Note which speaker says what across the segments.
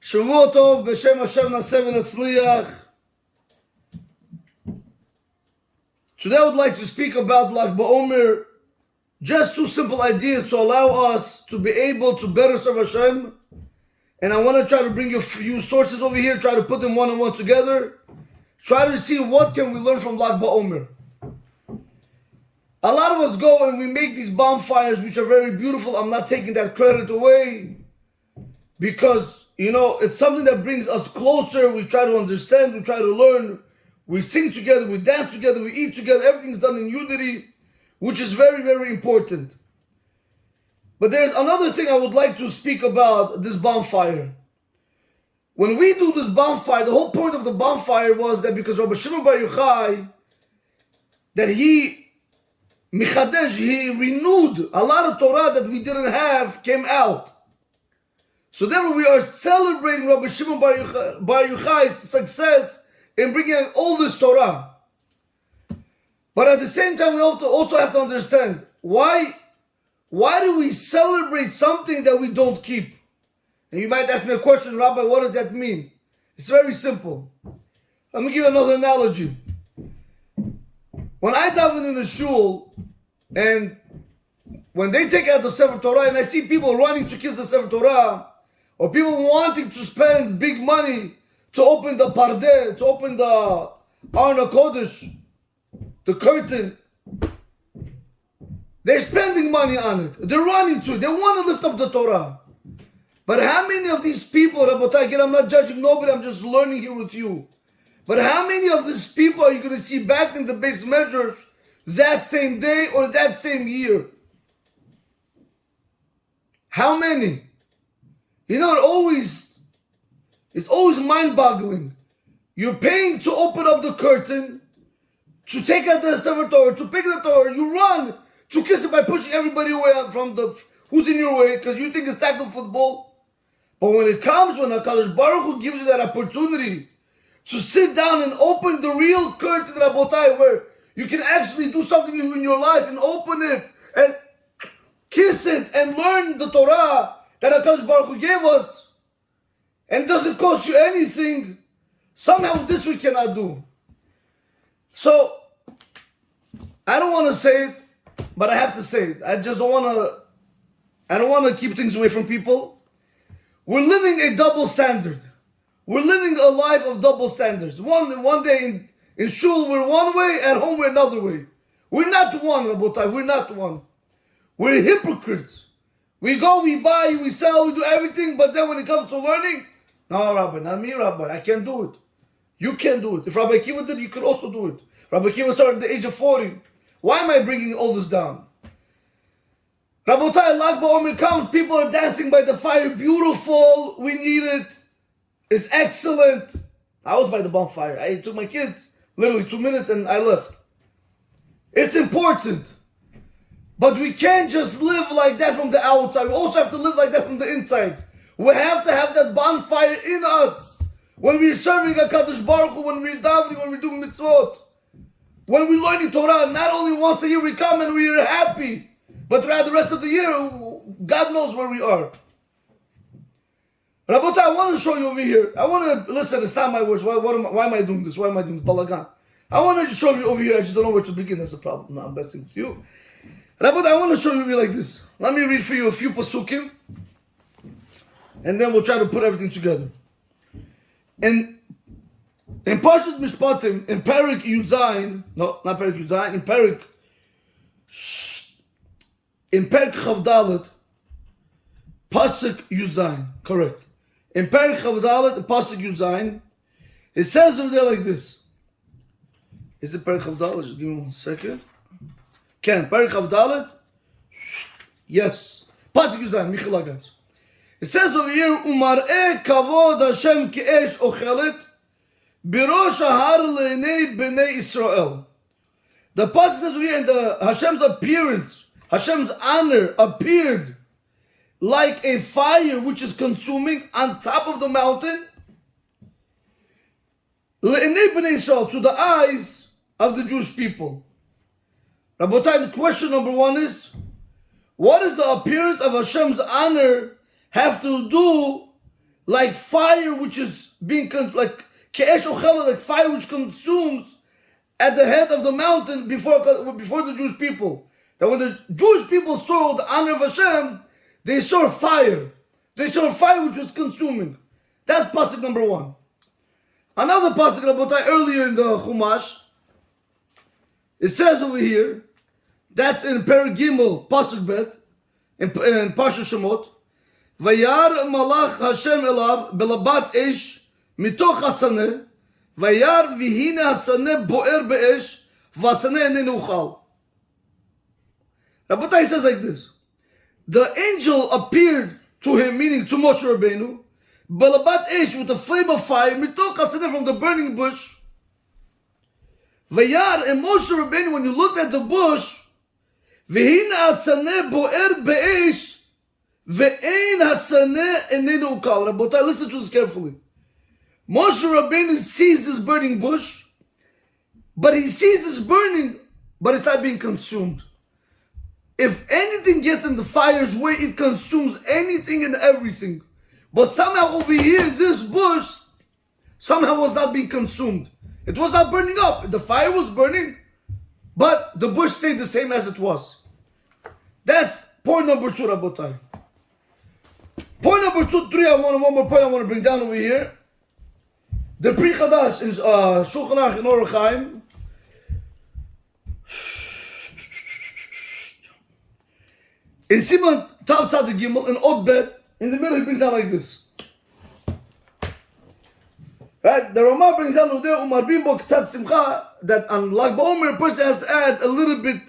Speaker 1: Shavua Tov, B'Shem Hashem Naseh V'Natzliach. Today I would like to speak about like BAOMER, just two simple ideas to allow us to be able to better serve Hashem. And I want to try to bring you a few sources over here, try to put them one on one together. Try to see what can we learn from Lag BAOMER. A lot of us go and we make these bonfires which are very beautiful. I'm not taking that credit away because, it's something that brings us closer. We try to understand, we try to learn. We sing together, we dance together, we eat together. Everything's done in unity, which is very, very important. But there's another thing I would like to speak about this bonfire. When we do this bonfire, the whole point of the bonfire was that because Rabbi Shimon Bar Yochai, that he renewed a lot of Torah that we didn't have, came out. So therefore we are celebrating Rabbi Shimon Bar Yochai's success in bringing out all this Torah. But at the same time, we also have to understand, why do we celebrate something that we don't keep? And you might ask me a question, Rabbi, what does that mean? It's very simple. Let me give you another analogy. When I daven in the shul, and when they take out the Sefer Torah, and I see people running to kiss the Sefer Torah, or people wanting to spend big money to open the pardeh, to open the Aron HaKodesh, the curtain, they're spending money on it. They're running to it. They want to lift up the Torah. But how many of these people, Rabotai, again, I'm not judging nobody, I'm just learning here with you. But how many of these people are you going to see back in the base measures that same day or that same year? How many? It's always mind-boggling. You're paying to open up the curtain, to take out the Sefer Torah, to pick the Torah. You run to kiss it by pushing everybody away from who's in your way because you think it's tackle football. But when HaKadosh Baruch Hu gives you that opportunity to sit down and open the real curtain, Rabotai, where you can actually do something in your life and open it and kiss it and learn the Torah that HaKadosh Baruch Hu gave us, and doesn't cost you anything, somehow this we cannot do. So, I don't want to say it, but I have to say it. I don't want to keep things away from people. We're living a double standard. We're living a life of double standards. One day in shul we're one way, at home we're another way. We're not one, Rabotai. We're not one. We're hypocrites. We go, we buy, we sell, we do everything, but then when it comes to learning, no, Rabbi, not me, Rabbi. I can't do it. You can't do it. If Rabbi Akiva did, you could also do it. Rabbi Akiva started at the age of 40. Why am I bringing all this down? Rabotai, Lag BAOMER comes, people are dancing by the fire, beautiful, we need it, it's excellent. I was by the bonfire. I took my kids, literally 2 minutes, and I left. It's important. But we can't just live like that from the outside. We also have to live like that from the inside. We have to have that bonfire in us. When we're serving HaKadosh Baruch Hu, when we're davening, when we're doing mitzvot, when we're learning Torah, not only once a year we come and we're happy, but throughout the rest of the year, God knows where we are. Rabotai, I want to show you over here. I want to, listen, it's not my words. Why am I doing this? Why am I doing this? Balagan. I want to show you over here. I just don't know where to begin. That's a problem. No, I'm messing with you. Rabotai, I want to show you like this. Let me read for you a few pasukim, and then we'll try to put everything together. And in Parshat Mishpatim, in Perik Yud Zayin, no, not Perik Yud Zayin, in Perik Chav Dalet, Pasuk Yud Zayin, correct. In Perik Chav Dalet, Pasuk Yud Zayin, it says over there like this. Is it Perik Chav Dalet? Just give me 1 second. Can Perik Chav Dalet? Yes. Pasuk Yud Zayin, Michela, guys. It says over here, Umar'e kavod Hashem ke'esh ochelet, birosh hahar le'nei b'nei Israel. The pasuk says over here, in the Hashem's appearance, Hashem's honor appeared like a fire which is consuming on top of the mountain, le'nei b'nei Israel, to the eyes of the Jewish people. Rabotai, the question number one is, what is the appearance of Hashem's honor have to do like fire which is being like ke'esh ochela, like fire which consumes at the head of the mountain before the Jewish people. That when the Jewish people saw the honor of Hashem, they saw fire. They saw fire which was consuming. That's pasuk number 1. Another pasuk Rabotai earlier in the Chumash, it says over here, that's in Perek Gimel pasuk Bet, in Parsha Shemot, Vayar malach Hashem elav belabat esh mitoch hasaneh, Vayar vihine hasaneh boer be'esh, v'hasaneh enenu uchal. Rabotai says like this, the angel appeared to him, meaning to Moshe Rabbeinu, belabat esh, with a flame of fire, mitoch hasaneh, from the burning bush. Vayar, and Moshe Rabbeinu, when you looked at the bush, v'hine hasaneh boer be'esh, ve'ein hasaneh enenu ukal. Rabotai, listen to this carefully. Moshe Rabbeinu sees this burning bush, but he sees this burning, but it's not being consumed. If anything gets in the fire's way, it consumes anything and everything. But somehow over here, this bush somehow was not being consumed. It was not burning up. The fire was burning, but the bush stayed the same as it was. That's point number 2, Rabotai. Point number 2, 3, one more point I want to bring down over here. The Pri Chadash in Shulchan Aruch in Rav Chaim. In Siman Tav Tzadik Gimel, in Od Bet, in the middle he brings down like this. Right? The Ramah brings down Umar Bimbo K'tzat Simcha, that on Lag BAOMER, a person has to add a little bit,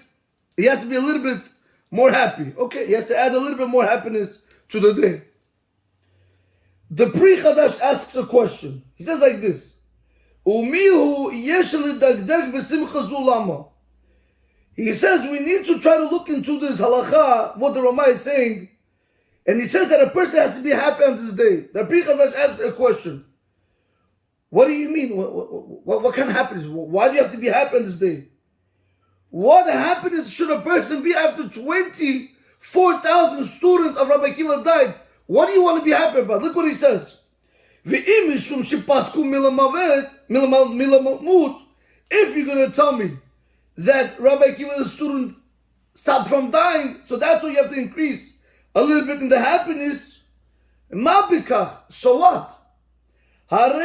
Speaker 1: he has to be a little bit more happy. Okay, he has to add a little bit more happiness to the day. The Pri Chadash asks a question. He says like this, Umihu yesh lidagdag b'simcha zu lama. He says we need to try to look into this halacha, what the Ramah is saying, and he says that a person has to be happy on this day. The Pri Chadash asks a question. What do you mean? What kind of happiness? Why do you have to be happy on this day? What happiness should a person be after 24,000 students of Rabbi Akiva died? What do you want to be happy about? Look what he says. If you're going to tell me that Rabbi Akiva, the student, stopped from dying, so that's why you have to increase a little bit in the happiness. So what? But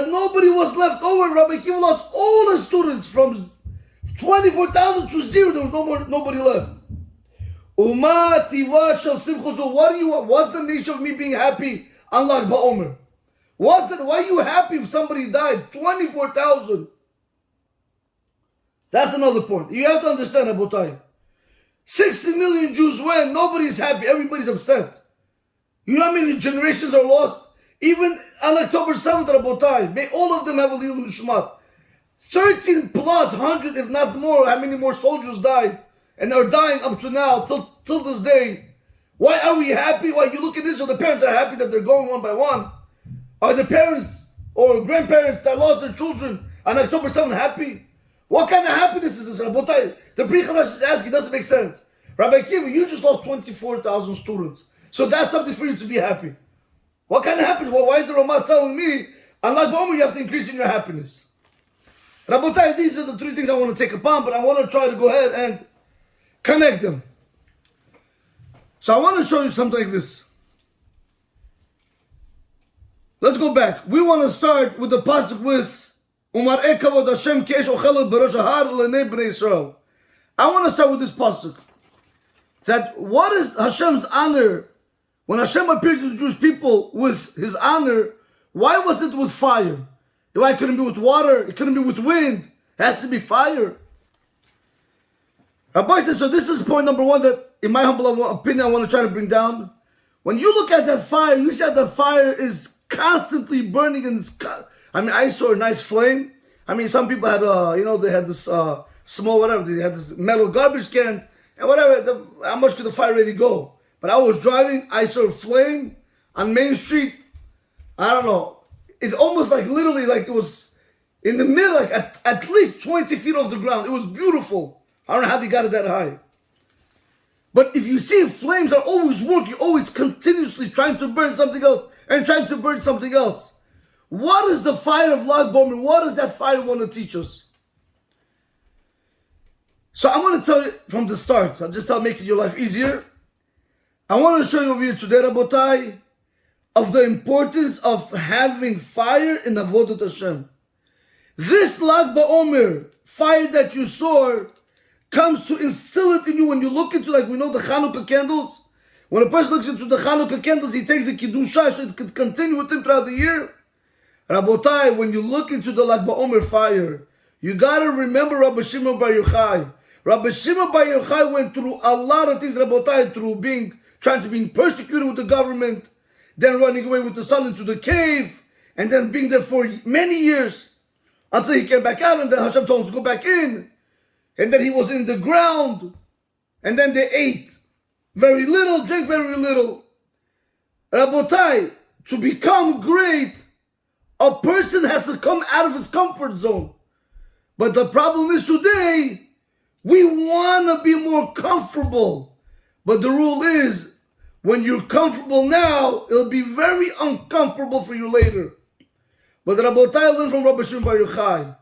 Speaker 1: nobody was left over. Rabbi Akiva lost all the students from 24,000 to 0. There was nobody left. What do you want? What's the nature of me being happy on Lag BAOMER? Why are you happy if somebody died? 24,000. That's another point. You have to understand, Rabotai. 60 million Jews went. Nobody's happy. Everybody's upset. You know how many generations are lost? Even on October 7th, Rabotai, may all of them have a little nishmat. 13 plus 100, if not more, how many more soldiers died and are dying up to now, till this day. Why are we happy? Why you look at Israel, the parents are happy that they're going one by one. Are the parents or grandparents that lost their children on October 7th happy? What kind of happiness is this, Rabotai? The Pri Chadash is asking, doesn't make sense. Rabbi Akiva, you just lost 24,000 students. So that's something for you to be happy. What kind of happiness? Well, why is the Ramah telling me, on Lag BAOMER, you have to increase in your happiness? Rabotai, these are the 3 things I want to take upon, but I want to try to go ahead and connect them. So I want to show you something like this. Let's go back. We want to start with the pasuk with Umar Ekavod Hashem Kesh Ochelet B'Rosh Har L'nei Bnei Yisrael. I want to start with this pasuk. That what is Hashem's honor? When Hashem appeared to the Jewish people with His honor, why was it with fire? Why couldn't it be with water? It couldn't be with wind. It has to be fire. Rabbi says, so this is point number 1 that, in my humble opinion, I want to try to bring down. When you look at that fire, you see that fire is constantly burning, and I saw a nice flame. Some people had, they had this small whatever, they had this metal garbage can, and whatever, how much could the fire really go? But I was driving, I saw a flame on Main Street. I don't know. It almost literally it was in the middle, at least 20 feet off the ground. It was beautiful. I don't know how they got it that high. But if you see flames are always working, always continuously trying to burn something else and trying to burn something else. What is the fire of Lag BAOMER? What does that fire want to teach us? So I'm going to tell you from the start. I'll just make your life easier. I want to show you over here today, Rabotai, of the importance of having fire in Avodat Hashem. This Lag BAOMER, fire that you saw, comes to instill it in you when you look into, like we know the Chanukah candles. When a person looks into the Chanukah candles, he takes a Kiddusha, so it could continue with him throughout the year. Rabotai, when you look into the Lag BAOMER fire, you got to remember Rabbi Shimon Bar Yochai. Rabbi Shimon Bar Yochai went through a lot of things, Rabotai, through trying to be persecuted with the government, then running away with the son into the cave, and then being there for many years until he came back out, and then Hashem told him to go back in, and then he was in the ground, and then they ate very little, drank very little. Rabotai, to become great, a person has to come out of his comfort zone. But the problem is today, we want to be more comfortable. But the rule is, when you're comfortable now, it'll be very uncomfortable for you later. But Rabotai learned from Rabbi Shimon Bar Yochai.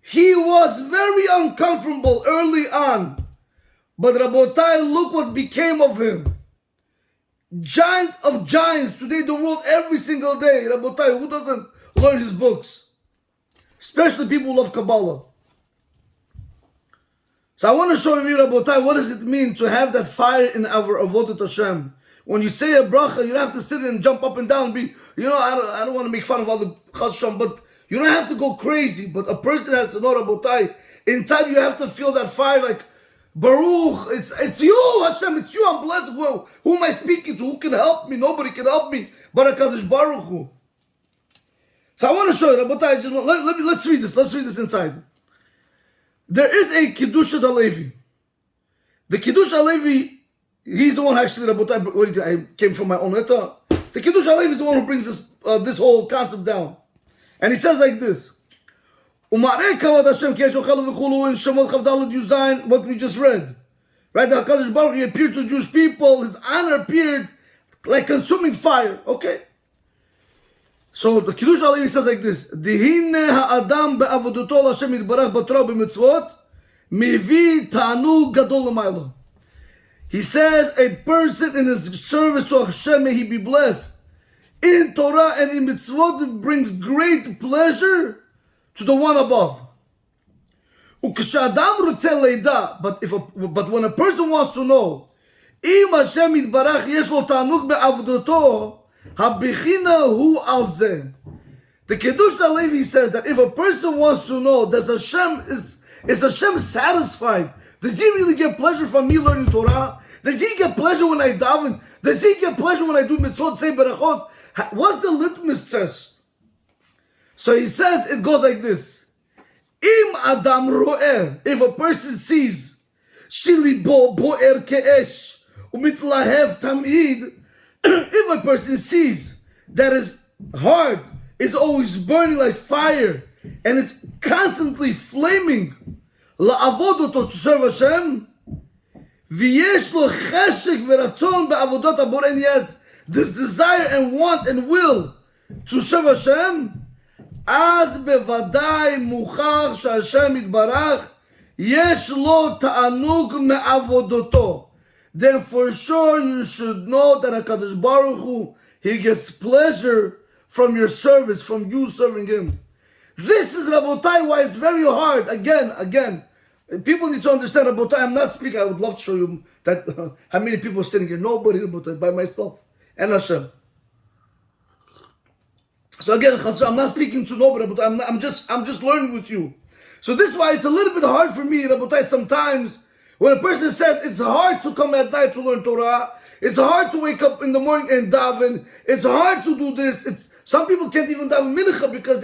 Speaker 1: He was very uncomfortable early on. But Rabotai, look what became of him. Giant of giants, today the world every single day. Rabotai, who doesn't learn his books? Especially people who love Kabbalah. So I want to show you, Rabotai, what does it mean to have that fire in our Avodat Hashem? When you say a bracha, you don't have to sit and jump up and down. I don't want to make fun of all the chasam, but you don't have to go crazy. But a person has to know, Rabotai, in time you have to feel that fire like, Baruch, it's you, Hashem, it's you, I'm blessed. Who am I speaking to? Who can help me? Nobody can help me. Barakadosh Baruch Hu. So I want to show you, Rabotai, let's read this. Let's read this inside. There is a Kiddush HaLevi. The Kiddush HaLevi, he's the one actually, Rabotai, I came from my own letter. The Kiddush HaLevi is the one who brings this whole concept down. And he says like this. Umarei kavod Hashem ki yeshochelu v'chulu in Shemot Chavdalad Yuzayin, what we just read. Right, the HaKadosh Baruch Hu appeared to the Jewish people, his honor appeared like consuming fire. Okay. So the Kiddush HaLevi says like this. Dihine ha'adam be'avodoto l'Hashem yitbarach b'torah b'mitzvot mivi ta'anug gadol l'maylo. He says a person in his service to Hashem, may he be blessed, in Torah and in mitzvot, brings great pleasure to the one above. But when a person wants to know, im Hashem yitbarach yesh lo ta'anug be'avodoto, habechina hu al zeh. The Kiddush HaLevi says that if a person wants to know, is Hashem satisfied? Does he really get pleasure from me learning Torah? Does he get pleasure when I daven? Does he get pleasure when I do mitzvot, say berachot? What's the litmus test? So he says, it goes like this. Im adam ro'eh, if a person sees, shilibo bo'er ke'esh, umitlahev tamid, if a person sees that his heart is always burning like fire, and it's constantly flaming, la'avod oto, to serve Hashem, v'yesh lo cheshek v'ratzon be'avodot haborei, and he has this desire and want and will to serve Hashem, אז בוודאי מוכח שהשם יתברך יש לו תענוג מעבודתו. Then for sure you should know that HaKadosh Baruch Hu, he gets pleasure from your service, from you serving him. This is, Rabotai, why it's very hard. Again, people need to understand, Rabotai, I'm not speaking. I would love to show you that how many people are sitting here. Nobody, Rabotai, by myself and Hashem. So again, I'm not speaking to nobody, but I'm just learning with you. So this is why it's a little bit hard for me, Rabotai, sometimes when a person says it's hard to come at night to learn Torah, it's hard to wake up in the morning and daven, it's hard to do this. Some people can't even daven mincha because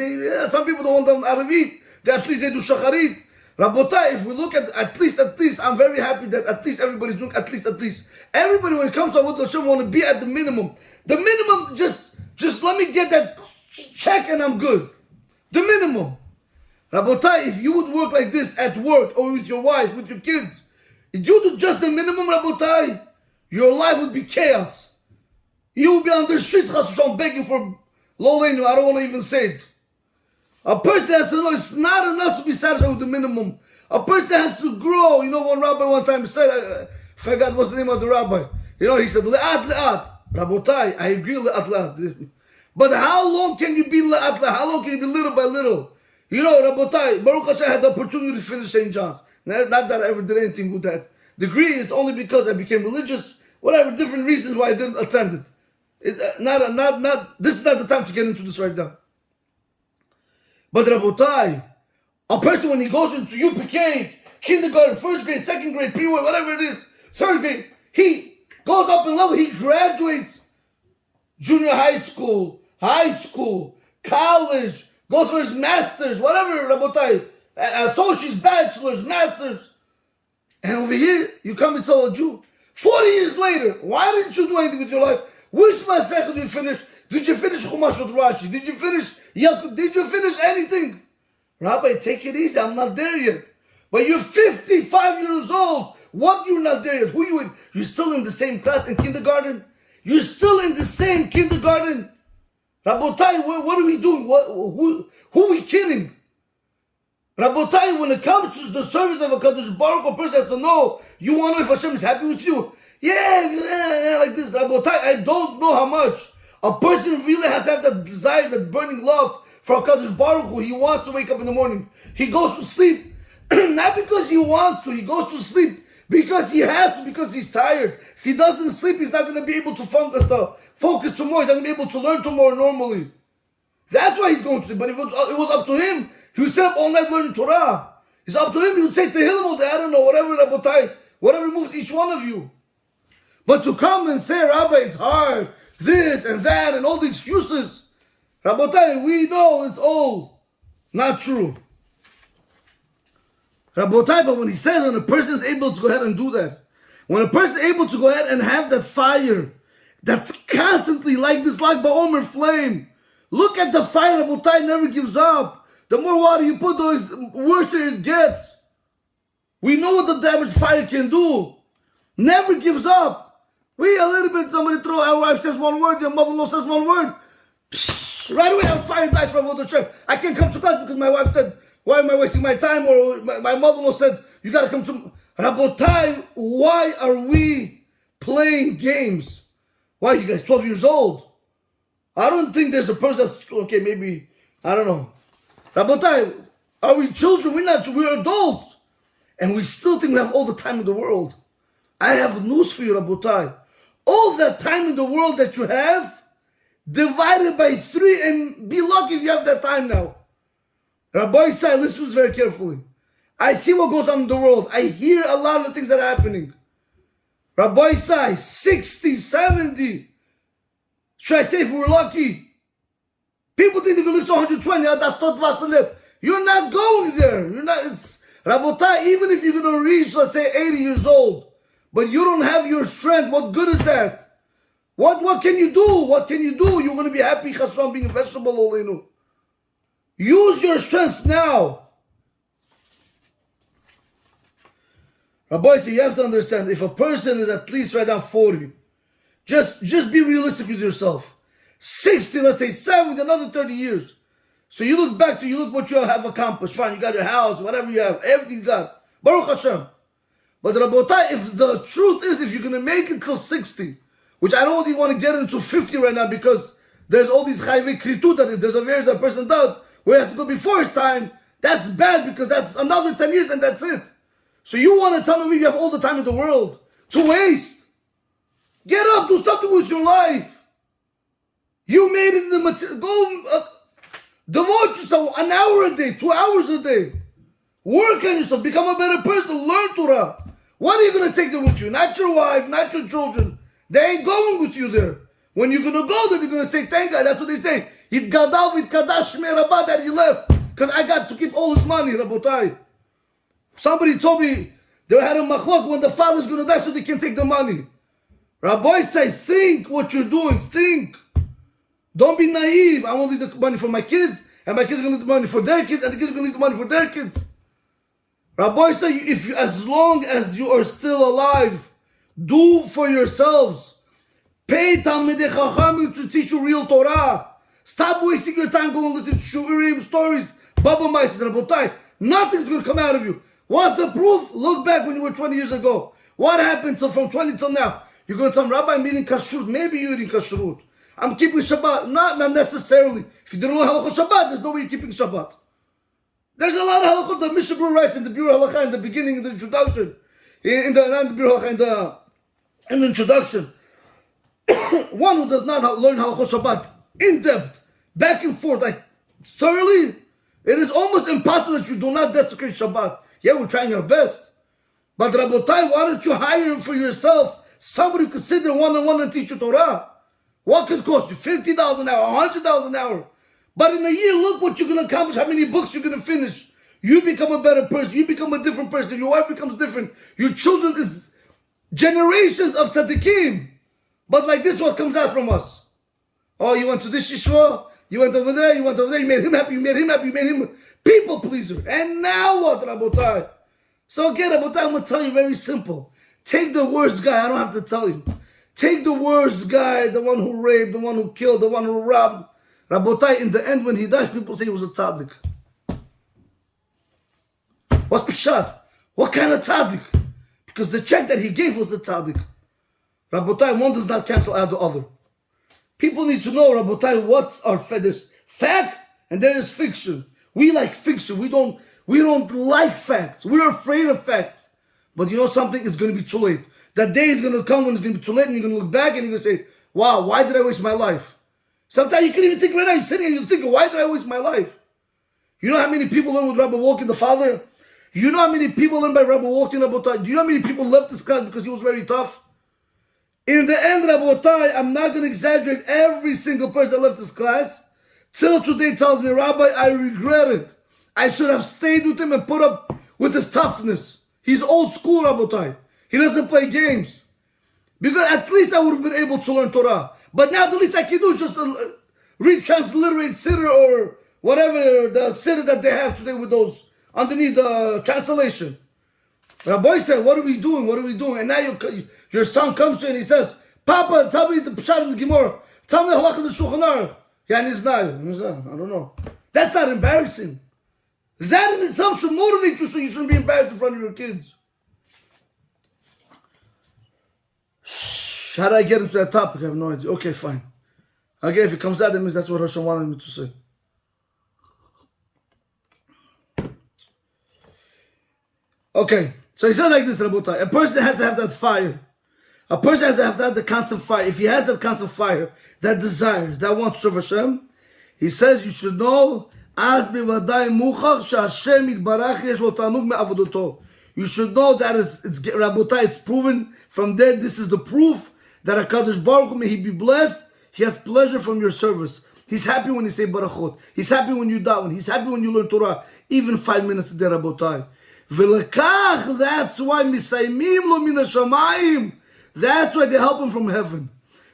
Speaker 1: some people don't want daven arvit. At least they do shacharit. Rabotai, if we look at least, I'm very happy that at least everybody's doing at least. Everybody, when it comes to Avodah Hashem, want to be at the minimum. The minimum, just let me get that check and I'm good. The minimum. Rabotai, if you would work like this at work or with your wife, with your kids, if you do just the minimum, Rabotai, your life would be chaos. You would be on the streets, begging for Lolenu. I don't want to even say it. A person has to know it's not enough to be satisfied with the minimum. A person has to grow. You know, one rabbi one time said, I forgot what's the name of the rabbi. You know, he said, Le'at, Le'at. Rabotai, I agree, Le'at, Le'at. But how long can you be Le'at, Le'at? How long can you be little by little? You know, Rabotai, Baruch Hashem, I had the opportunity to finish St. John's. Not that I ever did anything with that degree. It's only because I became religious. Whatever, different reasons why I didn't attend it. This is not the time to get into this right now. But Rabotai, a person when he goes into UPK, kindergarten, first grade, second grade, pre-way, whatever it is, third grade, he goes up in level, he graduates junior high school, college, goes for his masters, whatever, Rabotai, associates, bachelors, masters. And over here, you come and tell a Jew, 40 years later, why didn't you do anything with your life? Which Masechet did you finish? Did you finish Chumash with Rashi? Did you finish Yalkut? Did you finish anything? Rabbi, take it easy. I'm not there yet. But you're 55 years old. What? You're not there yet? Who you in? You're still in the same class in kindergarten? You're still in the same kindergarten? Rabotai, what are we doing? Who are we kidding? Rabotai, when it comes to the service of a Kadosh Baruch, a person has to know, you want to know if Hashem is happy with you. Yeah, like this. Rabotai, I don't know how much. A person really has to have that desire, that burning love for HaKadosh Baruch Hu. He wants to wake up in the morning. He goes to sleep, not because he wants to. He goes to sleep because he has to, because he's tired. If he doesn't sleep, he's not going to be able to focus tomorrow. He's not going to be able to learn tomorrow normally. That's why he's going to sleep. But if it was up to him, he would sit up all night learning Torah. It's up to him. He would take the Tehillim all day. I don't know, whatever moves each one of you. But to come and say, Rabbi, it's hard, this and that, and all the excuses, Rabotai, we know it's all not true. Rabotai, but when he says when a person is able to go ahead and do that, when a person is able to go ahead and have that fire that's constantly like this, like BAOMER flame, look at the fire, Rabotai never gives up. The more water you put, the worse it gets. We know what the damage fire can do. Never gives up. We a little bit, somebody throw, our wife says one word, your mother-in-law says one word. Psh, right away, our fire dies from the chef. I can't come to class because my wife said, why am I wasting my time? Or my mother-in-law said, you got to come to... Rabotai, why are we playing games? Why, you guys 12 years old? I don't think there's a person that's... Okay, maybe... I don't know. Rabotai, are we children? We're adults. And we still think we have all the time in the world. I have news for you, Rabotai. All that time in the world that you have, divided by 3, and be lucky if you have that time now. Rabbi Isai, listen to this very carefully. I see what goes on in the world. I hear a lot of the things that are happening. Rabbi Isai, 60, 70. Should I say if we're lucky? People think they're going to live to 120. That's not what's left. You're not going there. You're not. Rabotai, even if you're going to reach, let's say, 80 years old, but you don't have your strength, what good is that? What can you do? What can you do? You're going to be happy, Chassan, being a vegetable, Olenu. Use your strength now. Rabbi, so you have to understand, if a person is at least right now 40, just be realistic with yourself. 60, let's say 70, another 30 years. So you look back, so you look what you have accomplished. Fine, you got your house, whatever you have, everything you got. Baruch Hashem. But Rabotai, if the truth is, if you're going to make it till 60, which I don't even want to get into 50 right now because there's all these chayvei kritu that if there's a marriage that person does, where he has to go before his time, that's bad because that's another 10 years and that's it. So you want to tell me you have all the time in the world to waste? Get up, do something with your life. You made it in the material. Go devote yourself an hour a day, 2 hours a day. Work on yourself, become a better person, learn Torah. What are you going to take them with you? Not your wife, not your children. They ain't going with you there. When you're going to go there, they're going to say, thank God. That's what they say. Yit gadal v'it kadash shmei rabbah, that he left. Because I got to keep all his money, Rabotai. Somebody told me they had a machlok when the father's going to die so they can take the money. Rabbi say, think what you're doing. Think. Don't be naive. I want to leave the money for my kids, and my kids are going to leave the money for their kids, and the kids are going to leave the money for their kids. Rabbi said, if you, as long as you are still alive, do for yourselves. Pay Talmidei Chachamim to teach you real Torah. Stop wasting your time going listening to Shurim stories, Baba Maisis, Rabotai. Nothing's going to come out of you. What's the proof? Look back when you were 20 years ago. What happened from 20 till now? You're going to tell me, Rabbi, I'm eating kashrut. Maybe you're eating kashrut. I'm keeping Shabbat. Not necessarily. If you didn't know halachot Shabbat, there's no way you're keeping Shabbat. There's a lot of halachot that Mishnah Berurah writes in the Biur Halacha in the beginning, in the introduction. In the introduction. One who does not learn halachot Shabbat in depth, back and forth, like thoroughly, it is almost impossible that you do not desecrate Shabbat. Yeah, we're trying our best. But Rabotai, why don't you hire for yourself somebody who could sit there one-on-one and teach you Torah? What could cost you? $50 an hour, $100 an hour. But in a year, look what you're going to accomplish, how many books you're going to finish. You become a better person. You become a different person. Your wife becomes different. Your children is generations of tzaddikim. But like this, what comes out from us? Oh, you went to this yeshiva, you went over there, you made him happy, you made him people pleaser. And now what, Rabotai? So again, Rabotai, I'm going to tell you very simple. Take the worst guy, I don't have to tell you. Take the worst guy, the one who raped, the one who killed, the one who robbed. Rabotai, in the end, when he dies, people say he was a tzaddik. What's Pshat? What kind of tzaddik? Because the check that he gave was a tzaddik. Rabotai, one does not cancel out the other. People need to know, Rabotai, what's our feathers? Fact, and there is fiction. We like fiction. We don't like facts. We're afraid of facts. But you know something? It's going to be too late. That day is going to come when it's going to be too late, and you're going to look back and you're going to say, wow, why did I waste my life? Sometimes you can't even think right now. You're sitting and you're thinking, why did I waste my life? You know how many people learn with Rabbi Walking the Father? You know how many people learn by Rabbi Walking Rabotai? Do you know how many people left this class because he was very tough? In the end, Rabotai, I'm not going to exaggerate, every single person that left this class, till today tells me, Rabbi, I regret it. I should have stayed with him and put up with his toughness. He's old school, Rabotai. He doesn't play games. Because at least I would have been able to learn Torah. But now the least I can do is just retransliterate Siddur or whatever the Siddur that they have today with those underneath the translation. Rabbi said, what are we doing? What are we doing? And now your son comes to you and he says, Papa, tell me the Pshat in the Gemara. Tell me the Halakha in the Shulchan Aruch. Yeah, and he's not. I don't know. That's not embarrassing. That in itself should motivate you so you shouldn't be embarrassed in front of your kids. How do I get into that topic? I have no idea. Okay, fine. Again, if it comes out, that means that's what Hashem wanted me to say. Okay, so he said like this, Rabotai. A person has to have that fire. A person has to have the constant fire. If he has that constant fire, that desire, that wants to serve Hashem, he says you should know, Az bivadai muchach she'Hashem yitbarach yesh lo tanug me'avodoto. You should know that it's Rabotai, it's proven from there. This is the proof that HaKadosh Baruch Hu, may He be blessed, He has pleasure from your service. He's happy when you say barachot. He's happy when you daven. He's happy when you learn Torah, even 5 minutes a day, Rabotai. V'lekach, that's why misayimim lo min hashamayim. That's why they help him from heaven.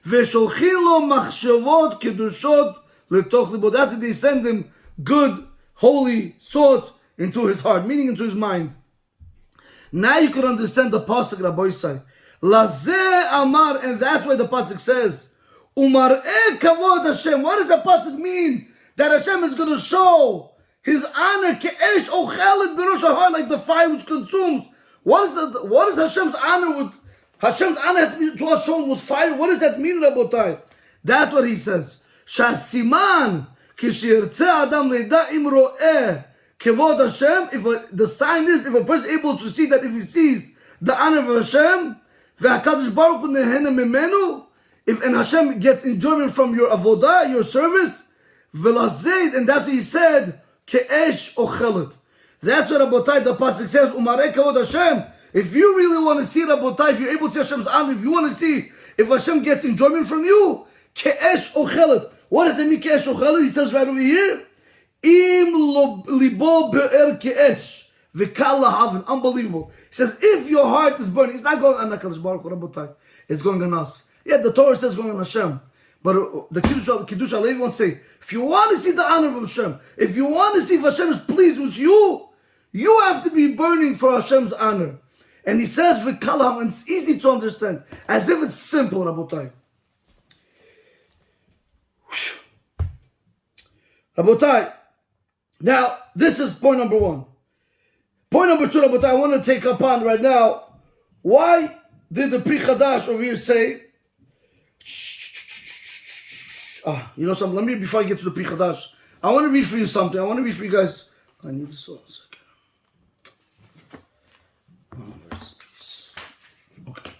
Speaker 1: V'sholchin lo machshavot kedushot letoch libo. That's why they send him good, holy thoughts into his heart, meaning into his mind. Now you could understand the pasuk, Rabbi Yisai. Lazeh amar, and that's why the pasuk says, Umar kavod Hashem. What does the pasuk mean? That Hashem is going to show His honor, ke'esh ochelet b'rosh ha'har, like the fire which consumes. What is Hashem's honor with? Hashem's honor has to be to us shown with fire. What does that mean, Rabotai? That's what he says. Shasiman kishirtze adam leida im ro'eh kevod Hashem. If the sign is, if a person is able to see that, if he sees the honor of Hashem, ve'hakadosh baruch hu nehena mimenu, if and Hashem gets enjoyment from your avodah, your service, velazed, and that's what he said. Ke'esh ochelet. That's what Rabotai, the pasuk says, Umarei kavod Hashem. If you really want to see Rabotai, if you're able to see Hashem's honor, if you want to see if Hashem gets enjoyment from you, ke'esh ochelet. What does it mean, ke'esh ochelet? He says right over here, Im libo be'er ke'esh v'kal lahaven. Unbelievable. He says, if your heart is burning, it's not going on HaKadosh Baruch Hu, Rabotai. It's going on us. Yeah, the Torah says going on Hashem. But the Kiddush HaLevi wants to say, if you want to see the honor of Hashem, if you want to see if Hashem is pleased with you, You have to be burning for Hashem's honor. And he says, V'kalam, and it's easy to understand, as if it's simple, Rabotai. Rabotai, now, this is point number one. Point number two, Rabotai, I want to take up on right now, why did the Pri Chadash over here say, you know something, let me, before I get to the Pri Chadash, I want to read for you something. I want to read for you guys. I need this one second. Where's this piece? Okay.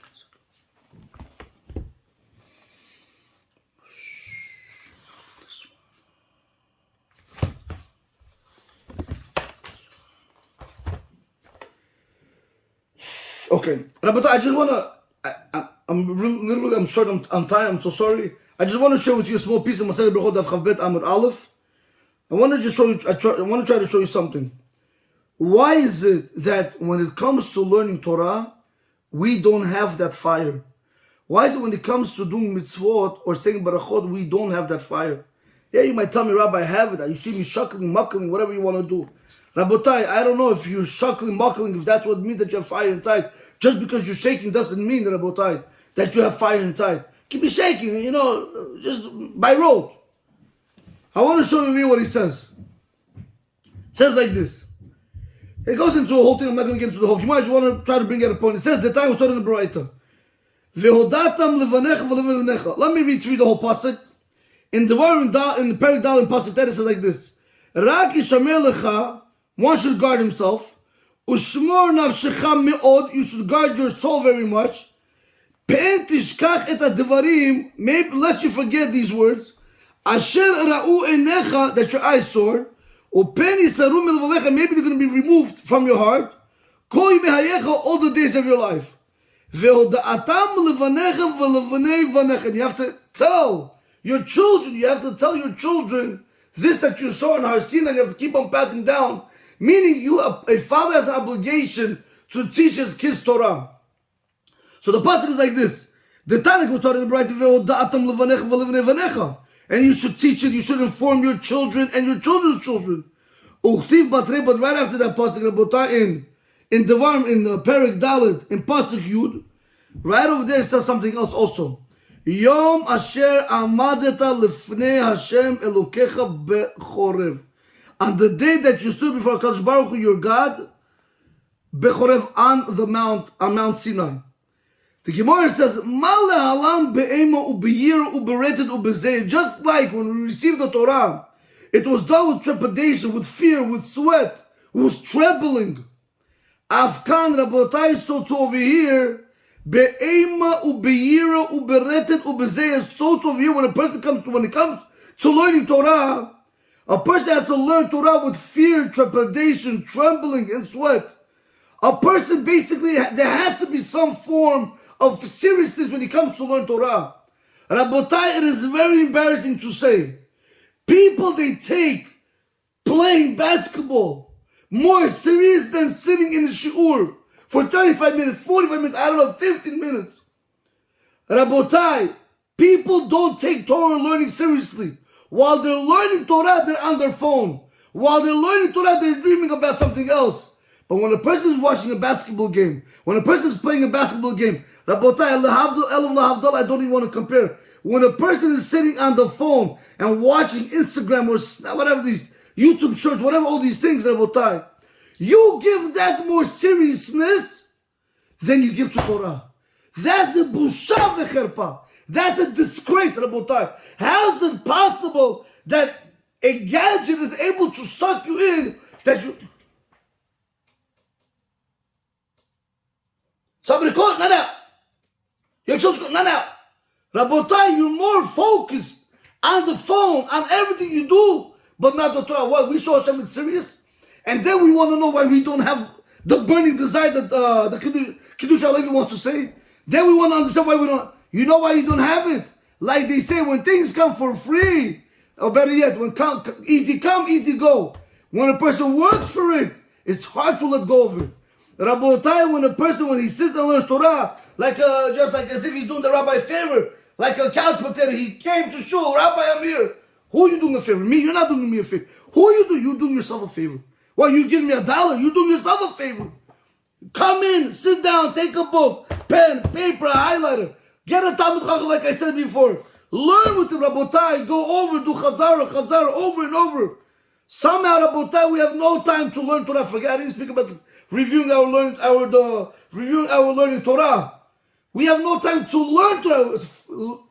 Speaker 1: Okay, Rabbi, I just wanna. I'm short on time. I'm so sorry. I just want to share with you a small piece of Masechet Brachot Daf Chav Bet Amud Aleph. I want to just show you. I want to try to show you something. Why is it that when it comes to learning Torah, we don't have that fire? Why is it when it comes to doing mitzvot or saying barachot, we don't have that fire? Yeah, you might tell me, Rabbi, I have it. You see me shuckling, muckling, whatever you want to do. Rabotai, I don't know if you're shuckling, muckling, if that's what means that you have fire inside. Just because you're shaking doesn't mean, Rabotai, that you have fire inside. Keep me shaking, you know, just by rote. I want to show you what he says. It says like this. It goes into a whole thing. I'm not going to get into the whole. You might just want to try to bring out a point. It says the time was started in the Baraita. Let me read through the whole pasuk. In the Perek Dal in pasuk that it says like this: Rak yishamer lecha, one should guard himself. Ushmor nafshecha meod, you should guard your soul very much. Pe'en tishkach et ha'devarim, maybe lest you forget these words. Asher ra'u enecha, that your eyes saw. Upen yisaru milvavecha, maybe they're going to be removed from your heart. Kol yimehayecha, all the days of your life. Ve'hoda'atam levanecha ve'levanei vanecha. You have to tell your children, this that you saw in Har Sinai, you have to keep on passing down. Meaning a father has an obligation to teach his kids Torah. So the pasuk is like this. The Tanakh was started right, and you should teach it, you should inform your children and your children's children. But right after that pasuk, in Devarim, in the Perek Dalet, in pasuk Yud, right over there it says something else also. Yom asher amadeta lifnei Hashem elokecha bechorev. On the day that you stood before Kadosh Baruch Hu, your God, bechorev, on Mount Sinai. The Gemara says, just like when we received the Torah, it was done with trepidation, with fear, with sweat, with trembling. Afkan Rabotai, so to over here, be'ema ubeyira uberetet ubezeh, so to over here, when it comes to learning Torah, a person has to learn Torah with fear, trepidation, trembling, and sweat. A person basically, there has to be some form of seriousness when it comes to learn Torah. Rabotai, it is very embarrassing to say, people, they take playing basketball more serious than sitting in the shiur for 35 minutes, 45 minutes, I don't know, 15 minutes. Rabotai, people don't take Torah learning seriously. While they're learning Torah, they're on their phone. While they're learning Torah, they're dreaming about something else. But when a person is watching a basketball game, when a person is playing a basketball game, Rabotai, I don't even want to compare. When a person is sitting on the phone and watching Instagram or whatever these YouTube shorts, whatever all these things, Rabotai, you give that more seriousness than you give to Torah. That's a busha v'cherpa. That's a disgrace, Rabotai. How is it possible that a gadget is able to suck you in, that you... Somebody call it, not out. Your children, not out. Rabotai, you're more focused on the phone, on everything you do, but not the Torah. What, we show Hashem it's serious? And then we want to know why we don't have the burning desire that the Kiddush HaLevi wants to say. Then we want to understand why we don't. You know why you don't have it? Like they say, when things come for free, or better yet, when easy come, easy go. When a person works for it, it's hard to let go of it. Rabotai, when he sits and learns Torah, just like as if he's doing the rabbi a favor, like a couch potato, he came to shul, Rabbi, I'm here. Who are you doing a favor? Me? You're not doing me a favor. Who are you doing? You're doing yourself a favor. What, you give me $1? You doing yourself a favor. Come in, sit down, take a book, pen, paper, a highlighter. Get a Talmud Chacham like I said before. Learn with the Rabotai. Go over, do Chazara, over and over. Somehow, Rabotai, we have no time to learn Torah. Forget, I didn't speak about reviewing our learning Torah. We have no time to learn Torah.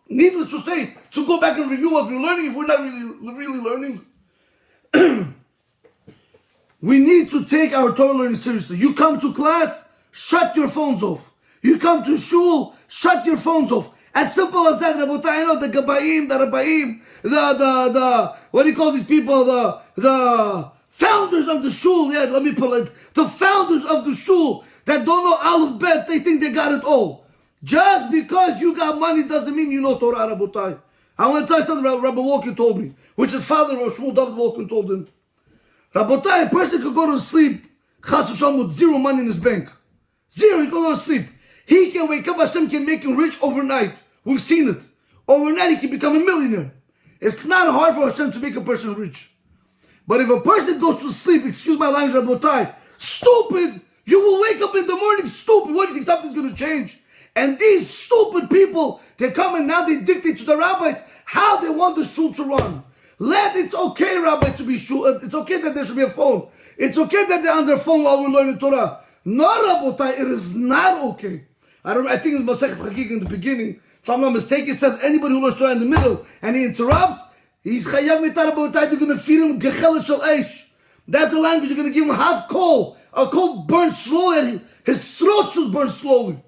Speaker 1: Needless to say, to go back and review what we're learning if we're not really learning. We need to take our Torah learning seriously. You come to class, shut your phones off. You come to shul, shut your phones off. As simple as that, Rabotai. I know the Gabayim, the Rabbaim, the what do you call these people? The founders of the shul. Yeah, let me put it. The founders of the shul that don't know Aleph Bet, they think they got it all. Just because you got money doesn't mean you know Torah, Rabotai. I want to tell you something Rabbi Walken told me, which his father, Shmuel David Walken, told him. Rabotai, a person could go to sleep, Chas v'shalom, with zero money in his bank. Zero, he can go to sleep. He can wake up, Hashem can make him rich overnight. We've seen it. Overnight, he can become a millionaire. It's not hard for Hashem to make a person rich. But if a person goes to sleep, excuse my language, Rabotai, stupid, you will wake up in the morning stupid. What do you think something's going to change? And these stupid people, they come and now they dictate to the rabbis how they want the shul to run. It's okay, Rabbi, to be shul. It's okay that there should be a phone. It's okay that they're on their phone while we're learning Torah. No, Rabotai, it is not okay. I think it's Masechet Chagig in the beginning. If I'm not mistaken, it says anybody who learns Torah in the middle and he interrupts, he's chayav mitar, Rabotai, you're going to feed him gechel shel eish. That's the language. You're going to give him hot coal. A coal burns slowly. His throat should burn slowly.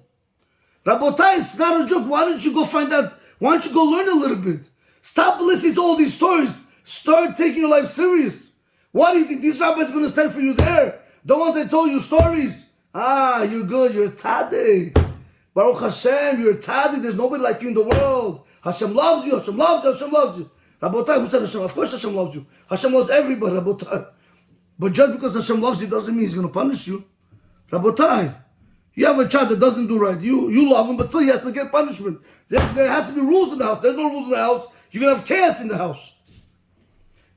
Speaker 1: Rabotai, it's not a joke. Why don't you go find out? Why don't you go learn a little bit? Stop listening to all these stories. Start taking your life serious. Why do you think these rabbis are going to stand for you there? The ones that told you stories. You're good. You're a tzaddik. Baruch Hashem, you're a tzaddik. There's nobody like you in the world. Hashem loves you. Hashem loves you. Hashem loves you. Rabotai, who said Hashem? Of course Hashem loves you. Hashem loves everybody, Rabotai. But just because Hashem loves you doesn't mean He's going to punish you. Rabotai, you have a child that doesn't do right. You love him, but still he has to get punishment. There has to be rules in the house. There's no rules in the house. You're going to have chaos in the house.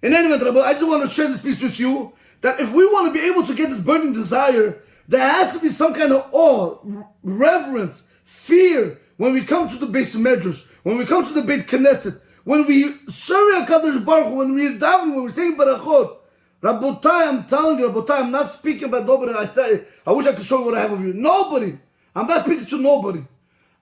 Speaker 1: In any event, I just want to share this piece with you, that if we want to be able to get this burning desire, there has to be some kind of awe, reverence, fear, when we come to the Beis Medrash, when we come to the Beit Knesset, when we serve HaKadosh Baruch Hu, when we're davening, when we're saying Barachot. Rabotai, I'm telling you, Rabotai, I'm not speaking about nobody. I wish I could show you what I have of you. Nobody. I'm not speaking to nobody.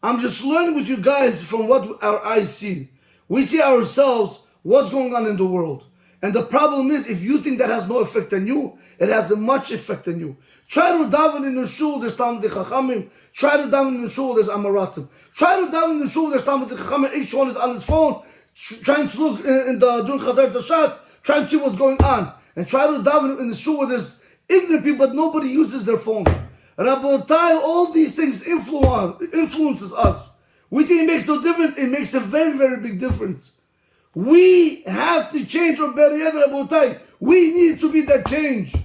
Speaker 1: I'm just learning with you guys from what our eyes see. We see ourselves, what's going on in the world. And the problem is, if you think that has no effect on you, it has a much effect on you. Try to daven in the shul, there's Talmud Chachamim. Try to daven in the shul, there's Amaratim. Try to daven in the shul, there's Talmud Chachamim. Each one is on his phone, trying to look doing Chazar Tashat, trying to see what's going on. And try to daven in the shul where there's ignorant people, but nobody uses their phone. Rabotai, all these things influences us. We think it makes no difference. It makes a very, very big difference. We have to change our bariyad, Rabotai. We need to be that change.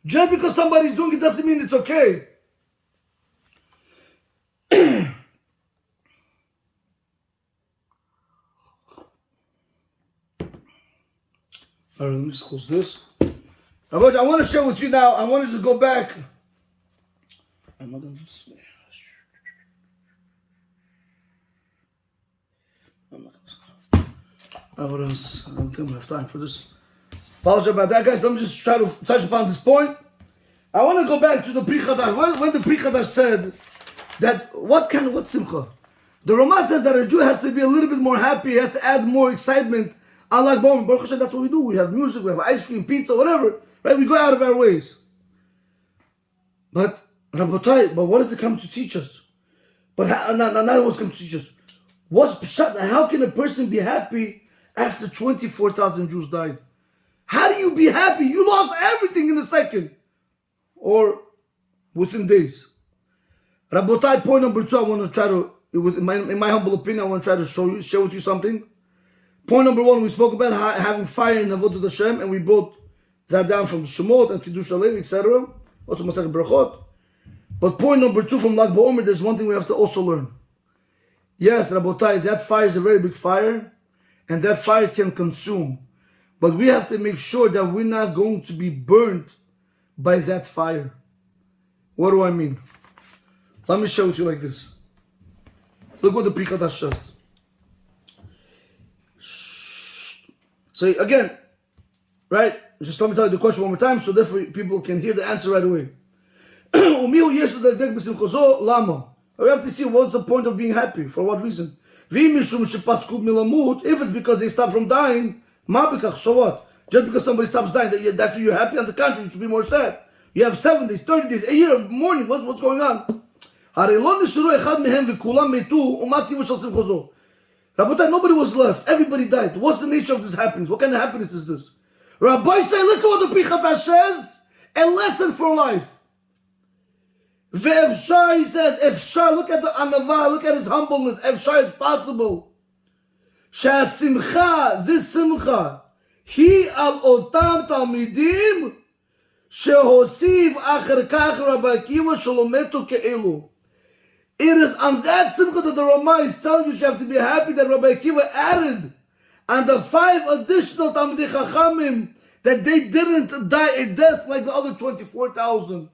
Speaker 1: Just because somebody's doing it doesn't mean it's okay. All right, let me just close this. I want to share with you now. I want to just go back. I'm not going to do this. I don't think we have time for this. Apologize about that, guys. Let me just try to touch upon this point. I want to go back to the Pri Chadash. When the Pri Chadash said that, what simcha? The Ramah says that a Jew has to be a little bit more happy. He has to add more excitement. Unlike BAOMER, Baruch Hashem, that's what we do. We have music, we have ice cream, pizza, whatever. Right? We go out of our ways. But, Rabotai, what does it come to teach us? But not what's come to teach us. How can a person be happy after 24,000 Jews died? How do you be happy? You lost everything in a second. Or within days. Rabotai, point number 2, I want to try to, in my humble opinion, I want to try to share with you something. Point number 1, we spoke about having fire in Avodat Hashem, and we brought that down from Shemot and Kiddush Alev, etc. Also Masechet Brachot. But point number 2 from Lag BAOMER, there's one thing we have to also learn. Yes, Rabotai, that fire is a very big fire, and that fire can consume. But we have to make sure that we're not going to be burnt by that fire. What do I mean? Let me share with you like this. Look what the Pri Chadash says. So again, right? Just let me tell you the question one more time, so therefore people can hear the answer right away. We have to see what's the point of being happy. For what reason? If it's because they stop from dying, so what? Just because somebody stops dying, that's why you're happy. On the contrary, you should be more sad. You have 7 days, 30 days, a year of mourning. What's going on? Rabotai, nobody was left. Everybody died. What's the nature of this happiness? What kind of happiness is this? Rabbi say, listen to what the Pri Chadash says. A lesson for life. Ve'efshar, he says, efshar, look at the anava, look at his humbleness. Efshar is possible. Sha'simcha, this simcha, he al otam talmidim, shehosiv acher kach Rabbi Akiva shalometu ke'elu. It is on that simcha that the Ramah is telling you have to be happy that Rabbi Akiva added and the 5 additional Talmidei Chachamim that they didn't die a death like the other 24,000.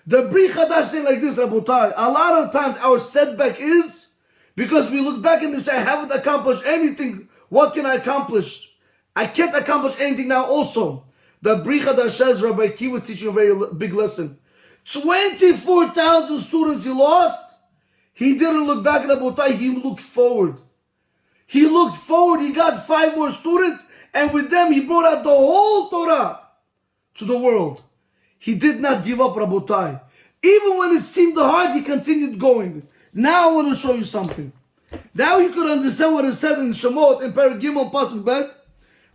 Speaker 1: The Pri Chadash saying like this, Rabotai, a lot of times our setback is because we look back and we say, I haven't accomplished anything. What can I accomplish? I can't accomplish anything now also. The Pri Chadash says Rabbi Akiva was teaching a very big lesson. 24,000 students he lost. He didn't look back at Rabotai, he looked forward. He looked forward, he got 5 more students, and with them he brought out the whole Torah to the world. He did not give up, Rabotai. Even when it seemed hard, he continued going. Now I want to show you something. Now you could understand what it said in Shemot, in Perek Gimel, Pasuk Bet.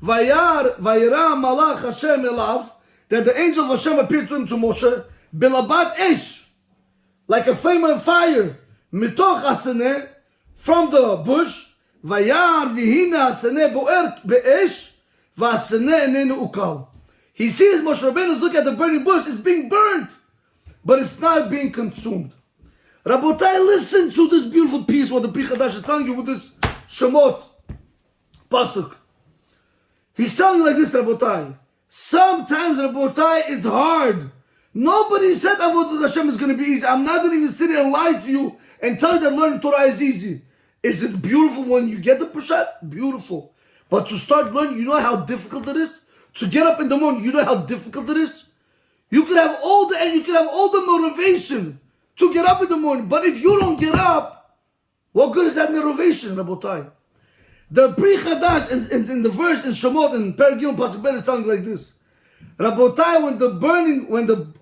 Speaker 1: Vayara malach Hashem elav, that the angel of Hashem appeared to him, to Moshe, Belabat Esh, like a flame of fire, Mitoch Hasaneh, from the bush, Vayar vihina Hasaneh boer be'esh, Vasaneh enenu ukal. He sees Moshe Rabbeinu look at the burning bush, it's being burned, but it's not being consumed. Rabotai, listen to this beautiful piece, what the Pri Chadash is telling you with this Shemot Pasuk. He's telling you like this, Rabotai. Sometimes, Rabotai, it's hard. Nobody said Avodat Hashem is going to be easy. I'm not going to even sit here and lie to you and tell you that learning Torah is easy. Is it beautiful when you get the Peshat? Beautiful. But to start learning, you know how difficult it is? To get up in the morning, you know how difficult it is? You could have all the motivation to get up in the morning. But if you don't get up, what good is that motivation, Rabotai? The Pri Chadash in the verse in Shemot in Perek Gimel Pasuk Bet is telling like this. Rabotai,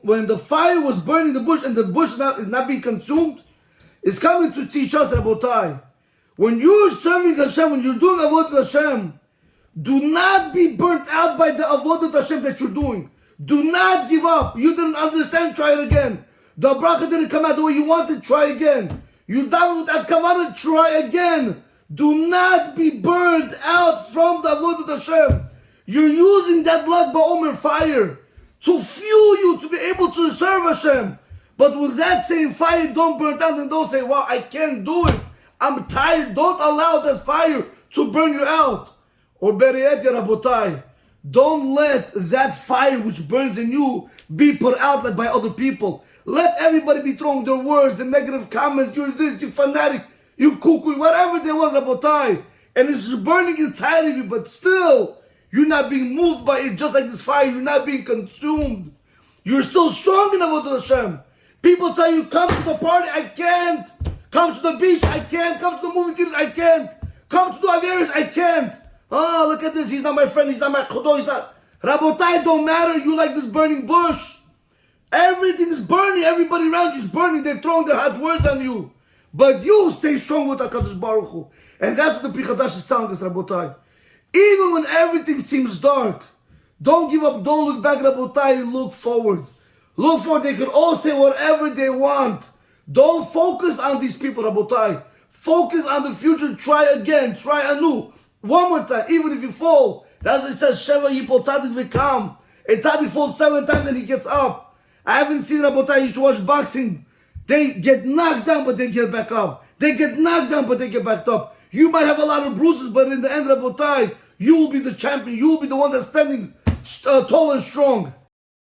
Speaker 1: when the fire was burning the bush and the bush is not being consumed, it's coming to teach us, Rabotai. When you're serving Hashem, when you're doing Avodat Hashem, do not be burnt out by the Avodat Hashem that you're doing. Do not give up. You didn't understand, try it again. The bracha didn't come out the way you wanted, try again. You done with that kavanah, try again. Do not be burned out from the Avodat Hashem. You're using that blood BAOMER fire to fuel you to be able to serve Hashem. But with that same fire, don't burn out and don't say, wow, I can't do it. I'm tired. Don't allow that fire to burn you out. Or better yet, Rabotai, don't let that fire which burns in you be put out by other people. Let everybody be throwing their words, the negative comments, you're this, you fanatic, you cuckoo, whatever they want, Rabotai. And it's burning inside of you, but still, you're not being moved by it just like this fire. You're not being consumed. You're still strong enough with Hashem. People tell you, come to the party, I can't. Come to the beach, I can't. Come to the movie theaters, I can't. Come to the Averis, I can't. Oh, look at this. He's not my friend. He's not my chodo. He's not. Rabotai, don't matter. You like this burning bush. Everything is burning. Everybody around you is burning. They're throwing their hot words on you. But you stay strong with HaKadosh Baruch Hu. And that's what the Pri Chadash is telling us, Rabotai. Even when everything seems dark, don't give up. Don't look back, Rabotai. Look forward. Look forward. They can all say whatever they want. Don't focus on these people, Rabotai. Focus on the future. Try again. Try anew. One more time. Even if you fall. That's what it says. Sheva yipol tzadik v'kam. A tzadik falls 7 times and he gets up. I haven't seen Rabotai used to watch boxing. They get knocked down, but they get back up. They get knocked down, but they get back up. You might have a lot of bruises, but in the end, Rabotai, you will be the champion. You will be the one that's standing tall and strong.